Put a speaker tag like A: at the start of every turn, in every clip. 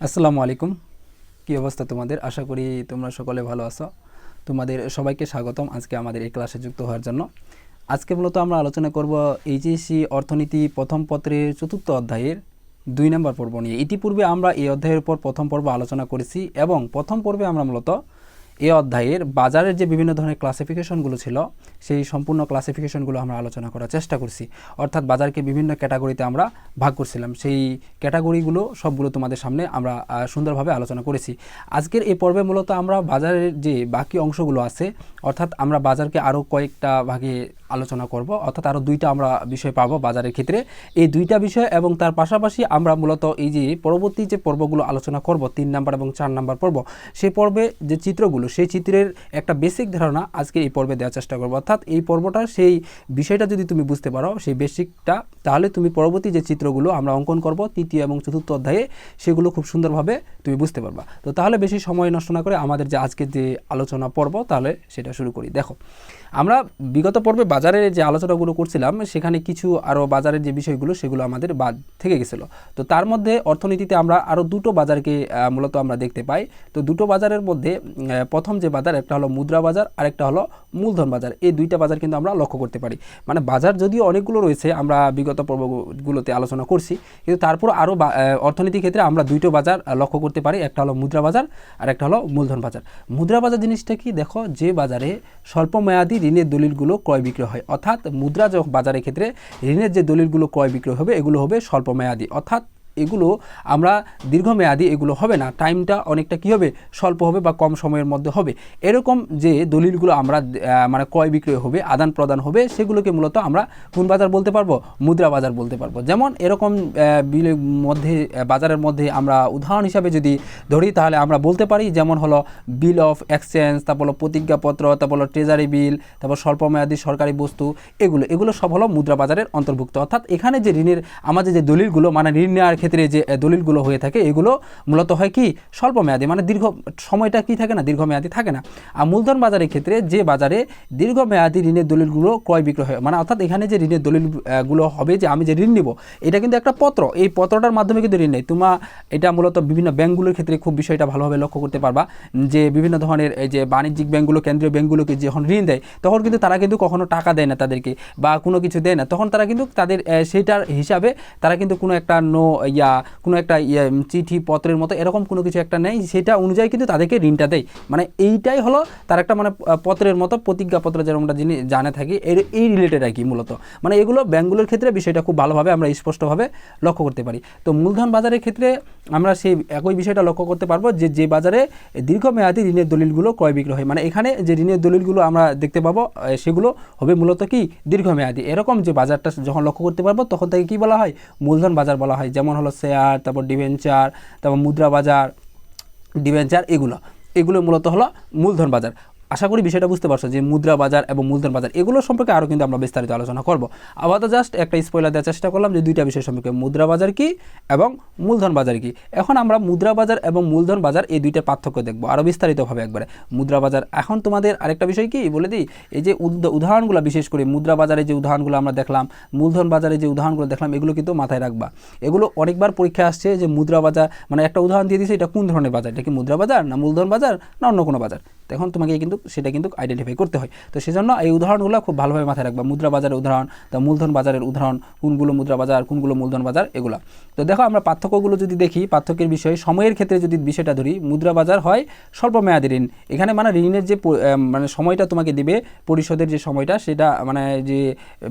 A: আসসালামু আলাইকুম। কি অবস্থা তোমাদের? আশা করি তোমরা সকলে ভালো আছো। তোমাদের সবাইকে স্বাগতম আজকে আমাদের এই ক্লাসে যুক্ত হওয়ার জন্য। আজকে মূলত আমরা আলোচনা করব এইচএসসি অর্থনীতি প্রথম পত্রের চতুর্থ অধ্যায়ের 2 নম্বর পর্ব নিয়ে। ইতিপূর্বে আমরা এই অধ্যায়ের উপর প্রথম পর্ব আলোচনা করেছি এবং প্রথম পর্বে আমরা মূলত এই অধ্যায়ের বাজারের যে বিভিন্ন ধরনের ক্লাসিফিকেশনগুলো ছিল সেই সম্পূর্ণ ক্লাসিফিকেশনগুলো আমরা আলোচনা করার চেষ্টা করছি। অর্থাৎ বাজারকে বিভিন্ন ক্যাটাগরিতে আমরা ভাগ করছিলাম। সেই ক্যাটাগরিগুলো সবগুলো তোমাদের সামনে আমরা সুন্দরভাবে আলোচনা করেছি। আজকের এই পর্বে মূলত আমরা বাজারের যে বাকি অংশগুলো আছে, অর্থাৎ আমরা বাজারকে আরও কয়েকটা ভাগে আলোচনা করব, অর্থাৎ আরও 2টা আমরা বিষয় পাবো বাজারের ক্ষেত্রে। এই 2টা বিষয় এবং তার পাশাপাশি আমরা মূলত এই যে পরবর্তী যে পর্বগুলো আলোচনা করব 3 নম্বর এবং 4 নম্বর পর্ব, সেই পর্বে যে চিত্রগুলো সেই চিত্রের একটা বেসিক ধারণা আজকে এই পর্বে দেওয়ার চেষ্টা করব। অর্থাৎ এই পর্বটা সেই বিষয়টা যদি তুমি বুঝতে পারো সেই বেসিকটা, তাহলে তুমি পরবর্তী যে চিত্রগুলো আমরা অঙ্কন করব তৃতীয় এবং চতুর্থ অধ্যায়ে সেগুলো খুব সুন্দরভাবে তুমি বুঝতে পারবা। তো তাহলে বেশি সময় নষ্ট না করে আমাদের যে আজকের যে আলোচনা পর্ব তাহলে সেটা শুরু করি। দেখো, আমরা বিগত পর্বে বাজারের যে আলোচনাগুলো করছিলাম সেখানে কিছু আরও বাজারের যে বিষয়গুলো সেগুলো আমাদের বাদ থেকে গেছিলো। তো তার মধ্যে অর্থনীতিতে আমরা আরও 2টো বাজারকে মূলত আমরা দেখতে পাই। তো 2টো বাজারের মধ্যে প্রথম যে বাজার, একটা হলো মুদ্রা বাজার আর একটা হলো মূলধন বাজার। এই 2টা বাজার কিন্তু আমরা লক্ষ্য করতে পারি। মানে বাজার যদিও অনেকগুলো রয়েছে, আমরা বিগত পর্বগুলোতে আলোচনা করছি, কিন্তু তারপর আরও অর্থনীতির ক্ষেত্রে আমরা 2টো বাজার লক্ষ্য করতে পারি। একটা হলো মুদ্রা বাজার আর একটা হলো মূলধন বাজার। মুদ্রা বাজার জিনিসটা কি? দেখো, যে বাজারে স্বল্প মেয়াদী ঋণের দলিলগুলো ক্রয় বিক্রয় হয়, অর্থাৎ মুদ্রা বাজারের ক্ষেত্রে ঋণের যে দলিলগুলো ক্রয় বিক্রয় হবে এগুলো হবে স্বল্প মেয়াদী, অর্থাৎ এগুলো আমরা দীর্ঘমেয়াদী এগুলো হবে না, টাইমটা অনেকটা কী হবে, স্বল্প হবে বা কম সময়ের মধ্যে হবে। এরকম যে দলিলগুলো আমরা মানে ক্রয় বিক্রয় হবে, আদান প্রদান হবে, সেগুলোকে মূলত আমরা কোন বাজার বলতে পারবো? মুদ্রা বাজার বলতে পারবো। যেমন এরকম বিলের মধ্যে বাজারের মধ্যে আমরা উদাহরণ হিসাবে যদি ধরি তাহলে আমরা বলতে পারি, যেমন হলো বিল অফ এক্সচেঞ্জ, তারপর হলো প্রতিজ্ঞাপত্র, তারপর হলো ট্রেজারি বিল, তারপর স্বল্পমেয়াদী সরকারি বস্তু, এগুলো সব হলো মুদ্রা বাজারের অন্তর্ভুক্ত। অর্থাৎ এখানে যে ঋণের আমাদের যে দলিলগুলো মানে ঋণ নেওয়ার ক্ষেত্রে যে দলিলগুলো হয়ে থাকে এগুলো মূলত হয় কি স্বল্পমেয়াদী, মানে দীর্ঘ সময়টা কি থাকে না, দীর্ঘমেয়াদী থাকে না। আর মূলধন বাজারের ক্ষেত্রে যে বাজারে দীর্ঘমেয়াদী ঋণের দলিলগুলো ক্রয় বিক্রয় হয়, মানে অর্থাৎ এখানে যে ঋণের দলিলগুলো হবে, যে আমি যে ঋণ নিব এটা কিন্তু একটা পত্র, এই পত্রটার মাধ্যমে কিন্তু ঋণ নেই তোমার। এটা মূলত বিভিন্ন ব্যাংকগুলোর ক্ষেত্রে খুব বিষয়টা ভালোভাবে লক্ষ্য করতে পারবা, যে বিভিন্ন ধরনের এই যে বাণিজ্যিক ব্যাংকগুলো, কেন্দ্রীয় ব্যাংকগুলোকে যখন ঋণ দেয় তখন কিন্তু তারা কিন্তু কখনো টাকা দেয় না তাদেরকে বা কোনো কিছু দেয় না, তখন তারা কিন্তু তাদের সেইটার হিসাবে তারা কিন্তু কোনো একটা কোনো একটা চিঠি পত্রের মতো এরকম কোনো কিছু একটা নেই, সেটা অনুযায়ী কিন্তু তাদেরকে ঋণটা দেয়। মানে এইটাই হলো তার একটা মানে পত্রের মতো প্রতিজ্ঞাপত্র যেরকমটা জানে থাকি, এই রিলেটেড আর কি মূলত। মানে এগুলো ব্যাংকগুলোর ক্ষেত্রে বিষয়টা খুব ভালোভাবে আমরা স্পষ্টভাবে লক্ষ্য করতে পারি। তো মূলধন বাজারের ক্ষেত্রে আমরা সেই একই বিষয়টা লক্ষ্য করতে পারবো, যে বাজারে দীর্ঘমেয়াদী ঋণের দলিলগুলো ক্রয় বিক্রয় হয়, মানে এখানে যে ঋণের দলিলগুলো আমরা দেখতে পাবো সেগুলো হবে মূলত কি দীর্ঘমেয়াদী। এরকম যে বাজারটা যখন লক্ষ্য করতে পারবো তখন তাকে কী বলা হয়? মূলধন বাজার বলা হয়। যেমন হলো শেয়ার, তারপর ডিবেঞ্চার, তারপর মুদ্রা বাজার, ডিবেঞ্চার, এগুলো মূলত হলো মূলধন বাজার। আশা করি বিষয়টা বুঝতে পারছো যে মুদ্রা বাজার এবং মূলধন বাজার এগুলো সম্পর্কে আরও কিন্তু আমরা বিস্তারিত আলোচনা করব। আবার তো জাস্ট একটা স্পয়লার দেওয়ার চেষ্টা করলাম যে 2টা বিষয় সম্পর্কে, মুদ্রা বাজার কি এবং মূলধন বাজার কি। এখন আমরা মুদ্রা বাজার এবং মূলধন বাজার এই 2টা পার্থক্য দেখবো আরও বিস্তারিতভাবে একবারে। মুদ্রা বাজার, এখন তোমাদের আরেকটা বিষয় কি বলে দিই, এই যে উদাহরণগুলো, বিশেষ করে মুদ্রা বাজারে যে উদাহরণগুলো আমরা দেখলাম, মূলধন বাজারে যে উদাহরণগুলো দেখলাম, এগুলো কিন্তু মাথায় রাখবা। এগুলো অনেকবার পরীক্ষায় আসছে যে মুদ্রা বাজার মানে একটা উদাহরণ দিয়ে দিয়েছে, এটা কোন ধরনের বাজার, এটা কি মুদ্রা বাজার না মূলধন বাজার না অন্য কোনো বাজার, তখন তোমাকে কিন্তু সেটা কিন্তু আইডেন্টিফাই করতে হয়। তো সেজন্য এই উদাহরণগুলো খুব ভালোভাবে মাথায় রাখবা। মুদ্রা বাজারের উদাহরণ, তা মূলধন বাজারের উদাহরণ, কোনগুলো মুদ্রা বাজার কোনগুলো মূলধন বাজার, এগুলো। তো দেখো, আমরা পার্থক্যগুলো যদি দেখি, পার্থক্যের বিষয় সময়ের ক্ষেত্রে যদি বিষয়টা ধরি, মুদ্রা বাজার হয় স্বল্প মেয়াদী ঋণ। এখানে মানে ঋণের যে মানে সময়টা তোমাকে দিবে, পরিশোধের যে সময়টা, সেটা মানে যে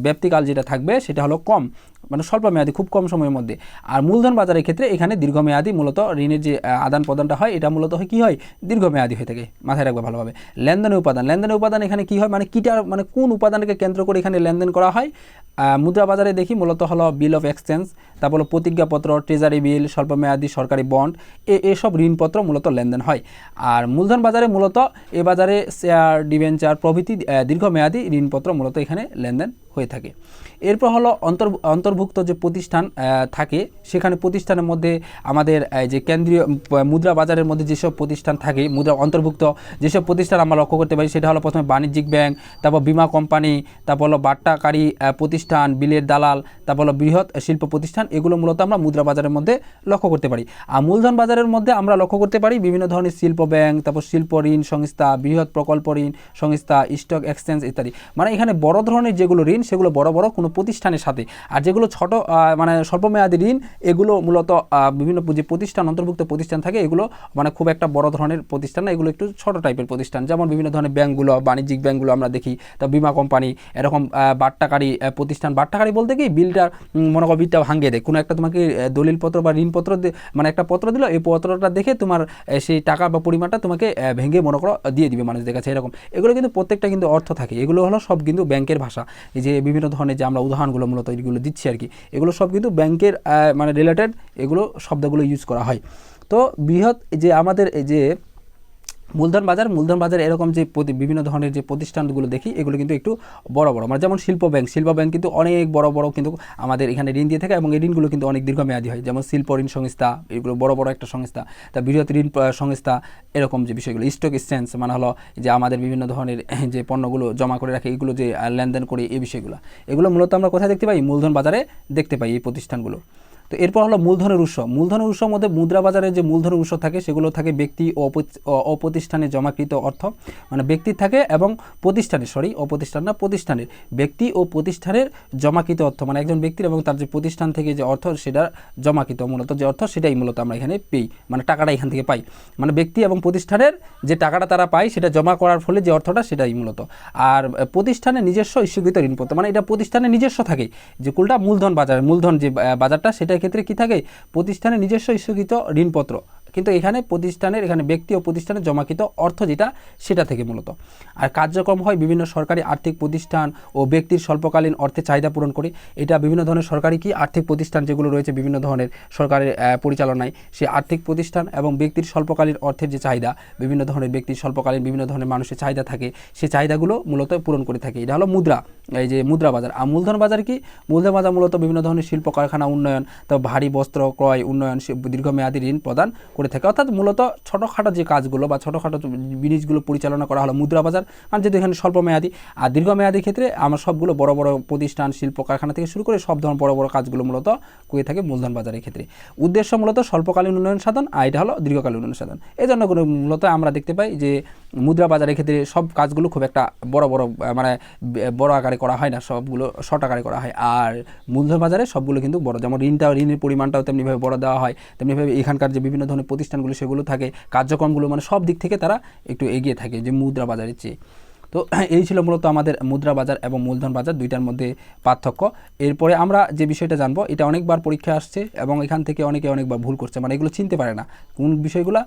A: ব্যাপ্তিকাল যেটা থাকবে সেটা হলো কম, মানে স্বল্প মেয়াদী, খুব কম সময়ের মধ্যে। আর মূলধন বাজারের ক্ষেত্রে এখানে দীর্ঘমেয়াদী, মূলত ঋণের যে আদান প্রদানটা হয় এটা মূলত হয় কী হয়, দীর্ঘমেয়াদী হয়ে থাকে। মাথায় রাখবে ভালোভাবে। লেনদেনের উপাদান এখানে কী হয়, মানে কিটার মানে কোন উপাদানকে কেন্দ্র করে এখানে লেনদেন করা হয়। মুদ্রা বাজারে দেখি মূলত হলো বিল অফ এক্সচেঞ্জ, তারপর হলো প্রতিজ্ঞাপত্র, ট্রেজারি বিল, স্বল্পমেয়াদী সরকারি বন্ড, এসব ঋণপত্র মূলত লেনদেন হয়। আর মূলধন বাজারে মূলত এ বাজারে শেয়ার, ডিবেঞ্চার প্রভৃতি দীর্ঘমেয়াদী ঋণপত্র মূলত এখানে লেনদেন হয়ে থাকে। এরপর হলো অন্তর্ভুক্ত যে প্রতিষ্ঠান থাকে, সেখানে প্রতিষ্ঠানের মধ্যে আমাদের যে কেন্দ্রীয় মুদ্রা বাজারের মধ্যে যেসব প্রতিষ্ঠান থাকে, মুদ্রা অন্তর্ভুক্ত যেসব প্রতিষ্ঠান আমরা লক্ষ্য করতে পারি, সেটা হলো প্রথমে বাণিজ্যিক ব্যাংক, তারপর বিমা কোম্পানি, তারপর হলো বাট্টাকারী প্রতিষ্ঠান, বিলের দালাল, তারপর হলো বৃহৎ শিল্প প্রতিষ্ঠান। এগুলো মূলত আমরা মুদ্রা বাজারের মধ্যে লক্ষ্য করতে পারি। আর মূলধন বাজারের মধ্যে আমরা লক্ষ্য করতে পারি বিভিন্ন ধরনের শিল্প ব্যাংক, তারপর শিল্প ঋণ সংস্থা, বৃহৎ প্রকল্প ঋণ সংস্থা, স্টক এক্সচেঞ্জ ইত্যাদি। মানে এখানে বড় ধরনের যেগুলো ঋণ, সেগুলো বড় বড় কোনো প্রতিষ্ঠানের সাথে, আর যেগুলো ছোট মানে স্বল্পমেয়াদী ঋণ, এগুলো মূলত বিভিন্ন যে প্রতিষ্ঠান অন্তর্ভুক্ত প্রতিষ্ঠান থাকে, এগুলো মানে খুব একটা বড় ধরনের প্রতিষ্ঠান না, এগুলো একটু ছোট টাইপের প্রতিষ্ঠান। যেমন বিভিন্ন ধরনের ব্যাংকগুলো, বাণিজ্যিক ব্যাংকগুলো আমরা দেখি, তা বিমা কোম্পানি, এরকম বাট্টাকারী প্রতিষ্ঠান। বাট্টাকারী বলতে কি, বিলটা মনে করো বিলটা ভাঙিয়ে দেয়, কোনো একটা তোমাকে দলিলপত্র বা ঋণপত্র মানে একটা পত্র দিল, এই পত্রটা দেখে তোমার সেই টাকা বা পরিমাণটা তোমাকে ভেঙে মনে করো দিয়ে দিবে মানুষদের কাছে, এরকম। এগুলো কিন্তু প্রত্যেকটা কিন্তু অর্থ থাকে, এগুলো হলো সব কিন্তু ব্যাংকের ভাষা। এই যে বিভিন্ন ধরনের যে আমরা উদাহরণগুলো মূলত এগুলো দিচ্ছি আর কি, এগুলো সব কিন্তু ব্যাংকের মানে রিলেটেড এগুলো শব্দগুলো ইউজ করা হয়। তো বৃহৎ যে আমাদের যে মূলধন বাজার এরকম যে বিভিন্ন ধরনের যে প্রতিষ্ঠানগুলো দেখি, এগুলো কিন্তু একটু বড় বড়, মানে যেমন শিল্প ব্যাংক কিন্তু অনেক বড় বড় কিন্তু আমাদের এখানে ঋণ দিয়ে থাকে, এবং এই ঋণগুলো কিন্তু অনেক দীর্ঘমেয়াদী হয়। যেমন শিল্প ঋণ সংস্থা, এগুলো বড় বড় একটা সংস্থা। তা বৃহৎ ঋণ সংস্থা, এরকম যে বিষয়গুলো, স্টক এক্সচেঞ্জ মানে হলো যে আমাদের বিভিন্ন ধরনের যে পণ্যগুলো জমা করে রাখে, এগুলো যে লেনদেন করে, এই বিষয়গুলো, এগুলো মূলত আমরা কোথায় দেখতে পাই? মূলধন বাজারে দেখতে পাই এই প্রতিষ্ঠানগুলো। তো এরপর হলো মূলধনের উৎস। মূলধনের উৎসের মধ্যে মুদ্রা বাজারে যে মূলধনের উৎস থাকে, সেগুলো থাকে ব্যক্তি ও অপ্রতিষ্ঠানে জমাকৃত অর্থ, মানে ব্যক্তির থাকে এবং প্রতিষ্ঠানের, প্রতিষ্ঠানের ব্যক্তি ও প্রতিষ্ঠানের জমাকৃত অর্থ, মানে একজন ব্যক্তির এবং তার যে প্রতিষ্ঠান থেকে যে অর্থ, সেটা জমাকৃত মূলত যে অর্থ, সেটাই মূলত আমরা এখানে পাই, মানে টাকাটা এখান থেকে পাই। মানে ব্যক্তি এবং প্রতিষ্ঠানের যে টাকাটা তারা পায়, সেটা জমা করার ফলে যে অর্থটা, সেটাই মূলত। আর প্রতিষ্ঠানের নিজস্ব ইস্যুকৃত ঋণপত্র, মানে এটা প্রতিষ্ঠানের নিজস্ব থাকে, যে কোনটা মূলধন বাজার, মূলধন যে বাজারটা, সেটা ক্ষেত্রে কি থাকে? প্রতিষ্ঠানের নিজস্ব ইস্যুকৃত ঋণপত্র। কিন্তু এখানে এখানে ব্যক্তি ও প্রতিষ্ঠানের জমাকৃত অর্থ যেটা, সেটা থেকে মূলত। আর কার্যক্রম হয় বিভিন্ন সরকারি আর্থিক প্রতিষ্ঠান ও ব্যক্তির স্বল্পকালীন অর্থে চাহিদা পূরণ করে। এটা বিভিন্ন ধরনের সরকারি কি আর্থিক প্রতিষ্ঠান যেগুলো রয়েছে বিভিন্ন ধরনের সরকারের পরিচালনায়, সেই আর্থিক প্রতিষ্ঠান এবং ব্যক্তির স্বল্পকালীন অর্থের যে চাহিদা, বিভিন্ন ধরনের ব্যক্তির স্বল্পকালীন বিভিন্ন ধরনের মানুষের চাহিদা থাকে, সেই চাহিদাগুলো মূলত পূরণ করে থাকে। এটা হলো মুদ্রা, এই যে মুদ্রা বাজার। আর মূলধন বাজার কি? মূলধন বাজার মূলত বিভিন্ন ধরনের শিল্প কারখানা উন্নয়ন, তারপর ভারী বস্ত্র ক্রয় উন্নয়ন, দীর্ঘমেয়াদী ঋণ প্রদান করে থাকে। অর্থাৎ মূলত ছোটোখাটো যে কাজগুলো বা ছোটোখাটো জিনিসগুলো পরিচালনা করা হলো মুদ্রা বাজার, কারণ যেহেতু এখানে স্বল্পমেয়াদী। আর দীর্ঘমেয়াদী ক্ষেত্রে আমরা সবগুলো বড় বড় প্রতিষ্ঠান, শিল্প কারখানা থেকে শুরু করে সব ধরনের বড় বড় কাজগুলো মূলত করে থাকে মূলধন বাজারের ক্ষেত্রে। উদ্দেশ্য মূলত স্বল্পকালীন উন্নয়ন সাধন, আর এটা হলো দীর্ঘকালীন উন্নয়ন সাধন। এই জন্য মূলত আমরা দেখতে পাই যে মুদ্রা বাজারের ক্ষেত্রে সব কাজগুলো খুব একটা মানে বড় আকারে করা হয় না, সবগুলো শর্ট আকারে করা হয়। আর মূলধন বাজারে সবগুলো কিন্তু বড়, যেমন ঋণের পরিমাণটাও তেমনিভাবে বড় দেওয়া হয়, তেমনিভাবে এখানকার যে বিভিন্ন ধরনের প্রতিষ্ঠানগুলো সেগুলো থাকে, কার্যক্রমগুলো মানে সব দিক থেকে তারা একটু এগিয়ে থাকে যে মুদ্রা বাজারের চেয়ে। তো এই ছিল মূলত আমাদের মুদ্রা বাজার এবং মূলধন বাজার দুইটার মধ্যে পার্থক্য। এরপরে আমরা যে বিষয়টা জানবো, এটা অনেকবার পরীক্ষা আসছে এবং এখান থেকে অনেকবার ভুল করছে, মানে এগুলো চিনতে পারে না কোন বিষয়গুলো।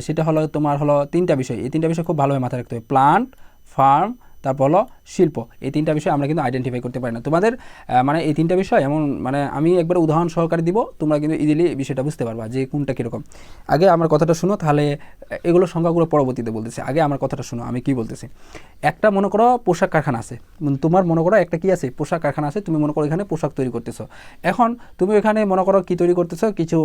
A: সেটা হলো তোমার হলো তিনটা বিষয়, এই তিনটা বিষয় খুব ভালোভাবে মাথায় রাখতে হবে। প্লান্ট, ফার্ম, তারপর হলো শিল্প। এই তিনটা বিষয় আমরা কিন্তু আইডেন্টিফাই করতে পারি না। তোমাদের মানে এই তিনটা বিষয় এমন, মানে আমি একবার উদাহরণ সহকারে দিব, তোমরা কিন্তু ইজিলি বিষয়টা বুঝতে পারবা যে কোনটা কীরকম। আগে আমার কথাটা শুনো, তাহলে এগুলো সংখ্যাগুলো পরবর্তীতে বলতেছি। আগে আমার কথাটা শুনো, আমি কি বলতেছি। একটা মনে করো পোশাক কারখানা আছে, তোমার মনে করো একটা কি আছে, পোশাক কারখানা আছে। তুমি মনে করো এখানে পোশাক তৈরি করতেছো। এখন তুমি এখানে মনে করো কি তৈরি করতেছো, কিছু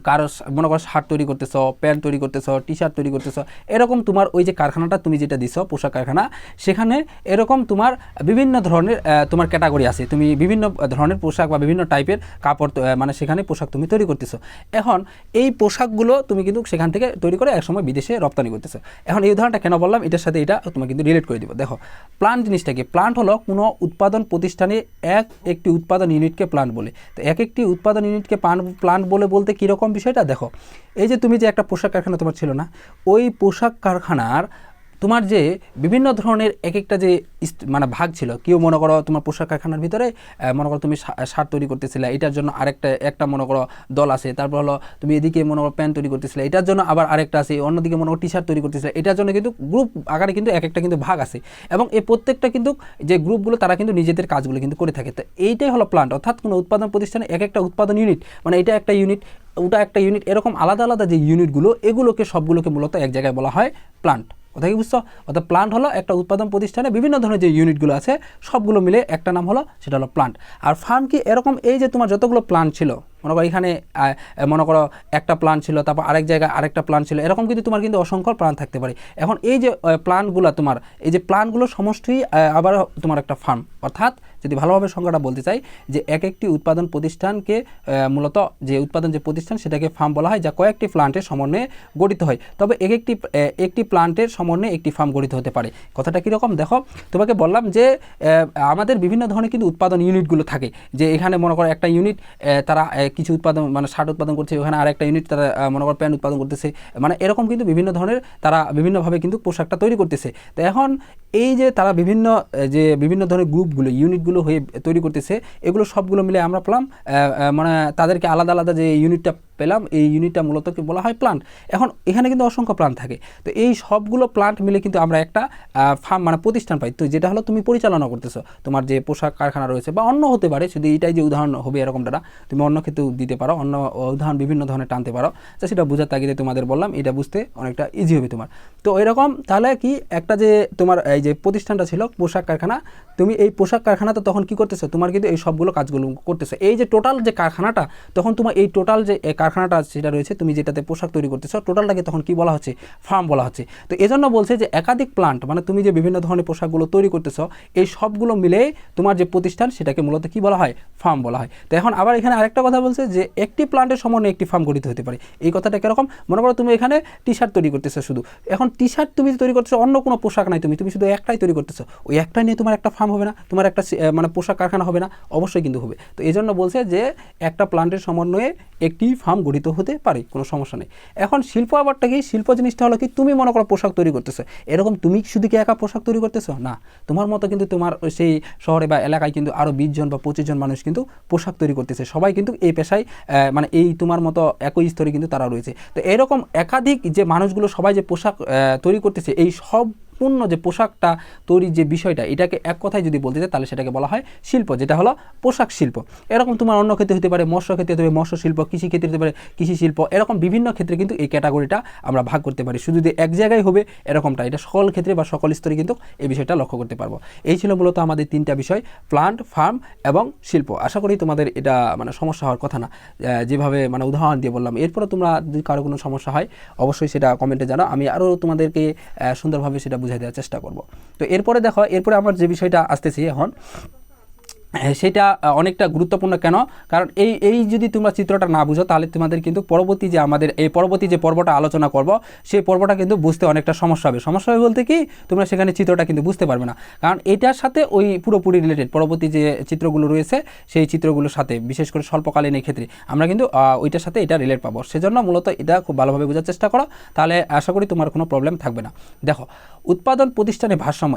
A: কারো মনে করো শার্ট তৈরি করতেছ, প্যান্ট তৈরি করতেছ, টি শার্ট তৈরি করতেছ। এরকম তোমার ওই যে কারখানাটা তুমি যেটা দিছ, পোশাক কারখানা, সেখানে এরকম তোমার বিভিন্ন ধরনের তোমার ক্যাটাগরি আছে। তুমি বিভিন্ন ধরনের পোশাক বা বিভিন্ন টাইপের কাপড়, মানে সেখানে পোশাক তুমি তৈরি করতেছ। এখন এই পোশাকগুলো তুমি কিন্তু সেখান থেকে তৈরি করে একসময় বিদেশে রপ্তানি করতেছ। এখন এই উদাহরণটা কেন বললাম, এটার সাথে এটা তোমাকে কিন্তু রিলেট করে দিব। দেখো, প্লান্ট জিনিসটা কি? প্লান্ট হলো কোনো উৎপাদন প্রতিষ্ঠানে একটি উৎপাদন ইউনিটকে প্লান্ট বলে। তো একটি উৎপাদন ইউনিটকে প্লান্ট বলতে কীরকম বিষয়টা দেখো। এই যে তুমি যে একটা পোশাক কারখানা তোমার ছিল না, ওই পোশাক কারখানার তোমার যে বিভিন্ন ধরনের এক একটা যে মানে ভাগ ছিল। কেউ মনে করো তোমার পোশাক কারখানার ভিতরে মনে করো তুমি শার্ট তৈরি করতেছিলে, এটার জন্য একটা মনে করো দল আছে। তারপর হলো তুমি এদিকে মনে করো প্যান্ট তৈরি করতেছিলে, এটার জন্য আবার আরেকটা আছে। অন্যদিকে মনে করো টি শার্ট তৈরি করতেছিলে, এটার জন্য কিন্তু গ্রুপ আকারে কিন্তু এক একটা কিন্তু ভাগ আছে। এবং এই প্রত্যেকটা কিন্তু যে গ্রুপগুলো তারা কিন্তু নিজেদের কাজগুলো কিন্তু করে থাকে। তো এইটাই হলো প্লান্ট, অর্থাৎ কোনো উৎপাদন প্রতিষ্ঠানে এক একটা উৎপাদন ইউনিট, মানে এটা একটা ইউনিট, ওটা একটা ইউনিট, এরকম আলাদা আলাদা যে ইউনিটগুলো, এগুলোকে সবগুলোকে মূলত এক জায়গায় বলা হয় প্লান্ট। কথা কি বুঝছো? অর্থাৎ প্লান্ট হলো একটা উৎপাদন প্রতিষ্ঠানে বিভিন্ন ধরনের যে ইউনিটগুলো আছে সবগুলো মিলে একটা নাম হলো, সেটা হলো প্লান্ট। আর ফার্ম কি এরকম, এই যে তোমার যতগুলো প্লান্ট ছিল, মনে করো এখানে মনে করো একটা প্লান্ট ছিল, তারপর আরেক জায়গায় আরেকটা প্লান্ট ছিল, এরকম কিন্তু তোমার কিন্তু অসংখ্য প্লান্ট থাকতে পারে। এখন এই যে প্লান্টগুলো, তোমার এই যে প্লান্টগুলো সমষ্টি আবার তোমার একটা ফার্ম। অর্থাৎ যদি ভালোভাবে সংখ্যাটা বলতে চাই, যে এক একটি উৎপাদন প্রতিষ্ঠানকে মূলত যে উৎপাদন যে প্রতিষ্ঠান সেটাকে ফার্ম বলা হয়, যা কয়েকটি প্লান্টের সমন্বয়ে গঠিত হয়। তবে একটি প্লান্টের সমন্বয়ে একটি ফার্ম গঠিত হতে পারে। কথাটা কীরকম দেখো, তোমাকে বললাম যে আমাদের বিভিন্ন ধরনের কিন্তু উৎপাদন ইউনিটগুলো থাকে। যে এখানে মনে করো একটা ইউনিট তারা কিছু উৎপাদন মানে শার্ট উৎপাদন করছে, ওখানে আরেকটা ইউনিট তারা মনে করো প্যান্ট উৎপাদন করতেছে, মানে এরকম কিন্তু বিভিন্ন ধরনের তারা বিভিন্নভাবে কিন্তু পোশাকটা তৈরি করতেছে। তো এখন এই যে তারা বিভিন্ন ধরনের গ্রুপগুলো ইউনিটগুলো হয়ে তৈরি করতেছে, এগুলো সবগুলো মিলে আমরা পেলাম মানে তাদেরকে আলাদা আলাদা যে ইউনিটটা পেলাম, এই ইউনিটটা মূলত কি বলা হয়, প্লান্ট। এখন এখানে কিন্তু অসংখ্য প্লান্ট থাকে। তো এই সবগুলো প্লান্ট মিলে কিন্তু আমরা একটা ফার্ম মানে প্রতিষ্ঠান পাই। তো যেটা হলো তুমি পরিচালনা করতেছো, তোমার যে পোশাক কারখানা রয়েছে বা অন্য হতে পারে, শুধু এইটাই যে উদাহরণ হবে এরকমটা না, তুমি অন্য ক্ষেত্রেও দিতে পারো, অন্য উদাহরণ বিভিন্ন ধরনের টানতে পারো। তো সেটা বোঝার তাগিদে তোমাদের বললাম, এটা বুঝতে অনেকটা ইজি হবে তোমার। তো এরকম তাহলে কি একটা যে তোমার এই যে প্রতিষ্ঠানটা ছিল পোশাক কারখানা, তুমি এই পোশাক কারখানাতে তখন কি করতেছো, তোমার কিন্তু এই সবগুলো কাজগুলো করতেছো। এই যে টোটাল যে কারখানাটা, তখন তোমার এই টোটাল যে কারখানাটা সেটা রয়েছে, তুমি যেটাতে পোশাক তৈরি করতেছো, টোটালটাকে তখন কি বলা হচ্ছে, ফার্ম বলা হচ্ছে। তো এজন্য বলছে যে একাধিক প্লান্ট মানে তুমি যে বিভিন্ন ধরনের পোশাকগুলো তৈরি করতেছো, এই সবগুলো মিলে তোমার যে প্রতিষ্ঠান সেটাকে মূলত কি বলা হয়, ফার্ম বলা হয়। তো এখন আবার এখানে আরেকটা কথা বলছে যে একটি প্লান্টের সমন্বয়ে একটি ফার্ম গঠিত হতে পারে। এই কথাটা কিরকম, মনে করো তুমি এখানে টি শার্ট তৈরি করতেছো শুধু, এখন টি শার্ট তুমি তৈরি করতেছো, অন্য কোনো পোশাক নাই, তুমি শুধু একটাই তৈরি করতেছো, ওই একটাই নিয়ে তোমার একটা ফার্ম হবে না, তোমার একটা মানে পোশাক কারখানা হবে না? অবশ্যই কিন্তু হবে। তো এই জন্য বলছে যে একটা প্লান্টের সমন্বয়ে একটি ফার্ম গঠিত হতে পারে, কোনো সমস্যা নেই। এখন শিল্প আবারটা কি, শিল্প জিনিসটা হলো কি, তুমি মনে করো পোশাক তৈরি করতেছো, এরকম তুমি শুধু কি একা পোশাক তৈরি করতেছো না, তোমার মতো কিন্তু তোমার সেই শহরে বা এলাকায় কিন্তু আরও 20 জন বা 25 জন মানুষ কিন্তু পোশাক তৈরি করতেছে, সবাই কিন্তু এই পেশায় মানে এই তোমার মতো একই স্তরে কিন্তু তারা রয়েছে। তো এরকম একাধিক যে মানুষগুলো সবাই যে পোশাক তৈরি করতেছে, এই সব পূর্ণ যে পোশাকটা তৈরির যে বিষয়টা, এটাকে এক কথায় যদি বলতে চাই তাহলে সেটাকে বলা হয় শিল্প, যেটা হলো পোশাক শিল্প। এরকম তোমার অন্য ক্ষেত্রে হতে পারে, মৎস্য ক্ষেত্রে হতে পারে মৎস্য শিল্প, কৃষি ক্ষেত্রে হতে পারে কৃষি শিল্প, এরকম বিভিন্ন ক্ষেত্রে কিন্তু এই ক্যাটাগরিটা আমরা ভাগ করতে পারি। শুধু যে এক জায়গায় হবে এরকমটা, এটা সকল ক্ষেত্রে বা সকল স্তরে কিন্তু এই বিষয়টা লক্ষ্য করতে পারবো। এই ছিল মূলত আমাদের 3টা বিষয়, প্লান্ট, ফার্ম এবং শিল্প। আশা করি তোমাদের এটা মানে সমস্যা হওয়ার কথা না, যেভাবে মানে উদাহরণ দিয়ে বললাম। এরপরে তোমরা যদি কারো কোনো সমস্যা হয় অবশ্যই সেটা কমেন্টে জানাও, আমি আরও তোমাদেরকে সুন্দরভাবে সেটা বুঝিয়ে দেওয়ার চেষ্টা করব। তো এরপরে দেখো, এরপরে আমার যে বিষয়টা আসতেছি এখন, সেটা অনেকটা গুরুত্বপূর্ণ। কেন? কারণ এই যদি তোমরা চিত্রটা না বুঝো তাহলে তোমাদের কিন্তু পরবর্তী যে আমাদের এই পরবর্তী যে পর্বটা আলোচনা করব সেই পর্বটা কিন্তু বুঝতে অনেকটা সমস্যা হবে। সমস্যা হবে বলতে কি, তোমরা সেখানে চিত্রটা কিন্তু বুঝতে পারবে না, কারণ এটার সাথে ওই পুরোপুরি রিলেটেড পরবর্তী যে চিত্রগুলো রয়েছে সেই চিত্রগুলোর সাথে, বিশেষ করে স্বল্পকালীনের ক্ষেত্রে আমরা কিন্তু ওইটার সাথে এটা রিলেট পাবো। সেজন্য মূলত এটা খুব ভালোভাবে বোঝার চেষ্টা করো, তাহলে আশা করি তোমার কোনো প্রবলেম থাকবে না। দেখো, উৎপাদন প্রতিষ্ঠানে ভারসাম্য,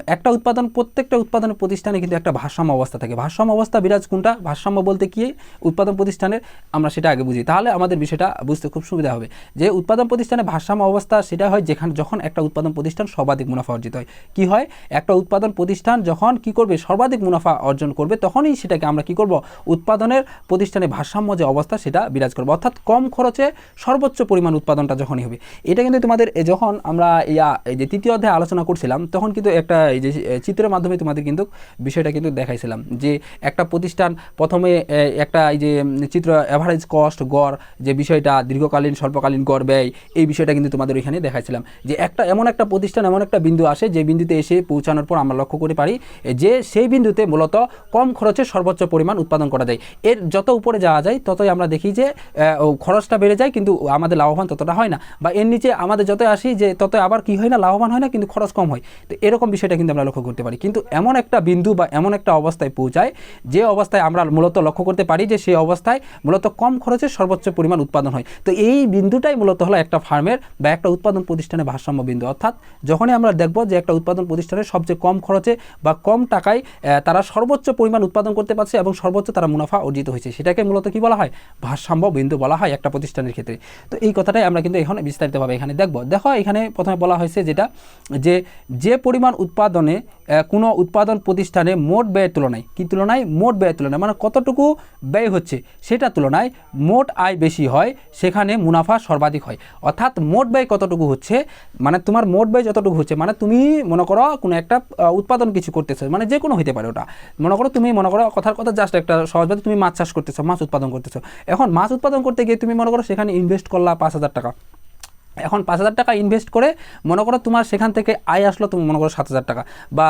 A: প্রত্যেকটা উৎপাদন প্রতিষ্ঠানে কিন্তু একটা ভারসাম্য অবস্থা থাকে। ভারসাম্য অবস্থা বিরাজ কোনটা, ভারসাম্য বলতে কি উৎপাদন প্রতিষ্ঠানের, আমরা সেটা আগে বুঝি, তাহলে আমাদের বিষয়টা বুঝতে খুব সুবিধা হবে। যে উৎপাদন প্রতিষ্ঠানে ভারসাম্য অবস্থা সেটা হয় যখন একটা উৎপাদন প্রতিষ্ঠান সর্বাধিক মুনাফা অর্জিত হয়। কি হয়, একটা উৎপাদন প্রতিষ্ঠান যখন কি করবে, সর্বাধিক মুনাফা অর্জন করবে, তখনই সেটাকে আমরা কি করব, উৎপাদনের প্রতিষ্ঠানে ভারসাম্য যে অবস্থা সেটা বিরাজ করবে। অর্থাৎ কম খরচে সর্বোচ্চ পরিমাণ উৎপাদনটা যখনই হবে। এটা কিন্তু তোমাদের যখন আমরা এই যে 3য় অধ্যায়ে আলোচনা করছিলাম, তখন কিন্তু একটা এই যে চিত্রের মাধ্যমে তোমাদের কিন্তু বিষয়টা কিন্তু দেখাইছিলাম, যে একটা প্রতিষ্ঠান প্রথমে একটা এই যে চিত্র অ্যাভারেজ কস্ট গড় যে বিষয়টা, দীর্ঘকালীন স্বল্পকালীন গড় ব্যয়, এই বিষয়টা কিন্তু তোমাদের ওইখানে দেখাইছিলাম, যে এমন একটা প্রতিষ্ঠান এমন একটা বিন্দু আসে, যে বিন্দুতে এসে পৌঁছানোর পর আমরা লক্ষ্য করতে পারি যে সেই বিন্দুতে মূলত কম খরচে সর্বোচ্চ পরিমাণ উৎপাদন করা যায়। এর যত উপরে যাওয়া যায় ততই আমরা দেখি যে খরচটা বেড়ে যায়, কিন্তু আমাদের লাভবান ততটা হয় না, বা এর নিচে আমাদের যতই আসি যে ততই আবার কি হয় না, লাভবান হয় না, কিন্তু খরচ কম হয়। তো এরকম বিষয়টা কিন্তু আমরা লক্ষ্য করতে পারি। কিন্তু এমন একটা বিন্দু বা এমন একটা অবস্থায় পৌঁছায় যে অবস্থায় আমরা মূলত লক্ষ্য করতে পারি যে সেই অবস্থায় মূলত কম খরচে সর্বোচ্চ পরিমাণ উৎপাদন হয়। তো এই বিন্দুটাই মূলত হলো একটা ফার্মের বা একটা উৎপাদন প্রতিষ্ঠানের ভারসাম্য বিন্দু। অর্থাৎ যখনই আমরা দেখব যে একটা উৎপাদন প্রতিষ্ঠানের সবচেয়ে কম খরচে বা কম টাকায় তারা সর্বোচ্চ পরিমাণ উৎপাদন করতে পারছে এবং সর্বোচ্চ তারা মুনাফা অর্জিত হয়েছে, সেটাকে মূলত কি বলা হয়, ভারসাম্য বিন্দু বলা হয় একটা প্রতিষ্ঠানের ক্ষেত্রে। তো এই কথাটাই আমরা কিন্তু এখন বিস্তারিতভাবে এখানে দেখব। দেখো, এখানে প্রথমে বলা হয়েছে যেটা, যে পরিমাণ উৎপাদনে কোনো উৎপাদন প্রতিষ্ঠানে মোট ব্যয়ের তুলনায় কি তুলনায় তুলনায় মোট ব্যয়ের তুলনায় মানে কতটুকু ব্যয় হচ্ছে সেটা তুলনায় মোট আয় বেশি হয়, সেখানে মুনাফা সর্বাধিক হয়। অর্থাৎ মোট ব্যয় কতটুকু হচ্ছে মানে তোমার মোট ব্যয় যতটুকু হচ্ছে মানে তুমি মনে করো কোনো একটা উৎপাদন কিছু করতেছো, মানে যে কোনো হতে পারে ওটা, মনে করো তুমি মনে করো কথার কথা জাস্ট একটা সহজভাবে তুমি মাছ চাষ করতেছো, মাছ উৎপাদন করতেছো। এখন মাছ উৎপাদন করতে গিয়ে তুমি মনে করো সেখানে ইনভেস্ট করলা 5,000 টাকা। এখন 5,000 টাকা ইনভেস্ট করে মনে করো তোমার সেখান থেকে আয় আসলো, তুমি মনে করো 7,000 টাকা, বা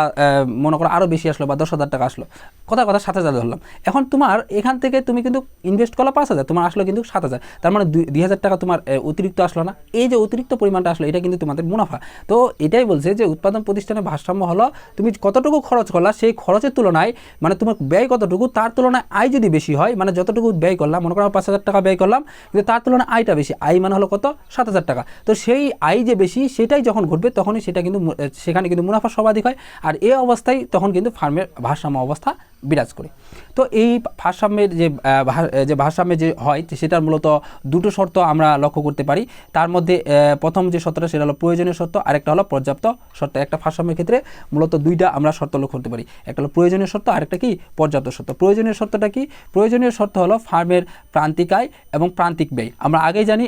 A: মনে করো আরও বেশি আসলো বা 10,000 টাকা আসলো, কথা 7,000 ধরলাম। এখন তোমার এখান থেকে তুমি কিন্তু ইনভেস্ট করলো 5,000, তোমার আসলো কিন্তু 7,000, তার মানে 2,000 টাকা তোমার অতিরিক্ত আসলো না। এই যে অতিরিক্ত পরিমাণটা আসলো এটা কিন্তু তোমাদের মুনাফা। তো এটাই বলছে যে উৎপাদন প্রতিষ্ঠানের ভারসাম্য হলো তুমি কতটুকু খরচ করলা সেই খরচের তুলনায় মানে তোমার ব্যয় কতটুকু, তার তুলনায় আয় যদি বেশি হয়, মানে যতটুকু ব্যয় করলাম, মনে করো 5,000 টাকা ব্যয় করলাম কিন্তু তার তুলনায় আয়টা বেশি, আয় মানে হলো কত 7,000 টাকা। তো সেই আয় যে বেশি সেটাই যখন ঘটবে তখনই সেটা কিন্তু সেখানে কিন্তু মুনাফা সর্বাধিক হয়। আর এই অবস্থায় তখন কিন্তু ফার্মের ভারসাম্য অবস্থা বিরাজ করে। তো এই ভারসাম্যের যে ভারসাম্য যে হয় সেটার মূলত দুটো শর্ত আমরা লক্ষ্য করতে পারি। তার মধ্যে প্রথম যে শর্তটা সেটা হলো প্রয়োজনীয় শর্ত, আরেকটা হলো পর্যাপ্ত শর্ত। একটা ভারসাম্যের ক্ষেত্রে মূলত দুইটা আমরা শর্ত লক্ষ্য করতে পারি, একটা হলো প্রয়োজনীয় শর্ত, আরেকটা কি পর্যাপ্ত শর্ত। প্রয়োজনীয় শর্তটা কি? প্রয়োজনীয় শর্ত হলো ফার্মের প্রান্তিক আয় এবং প্রান্তিক ব্যয়। আমরা আগে জানি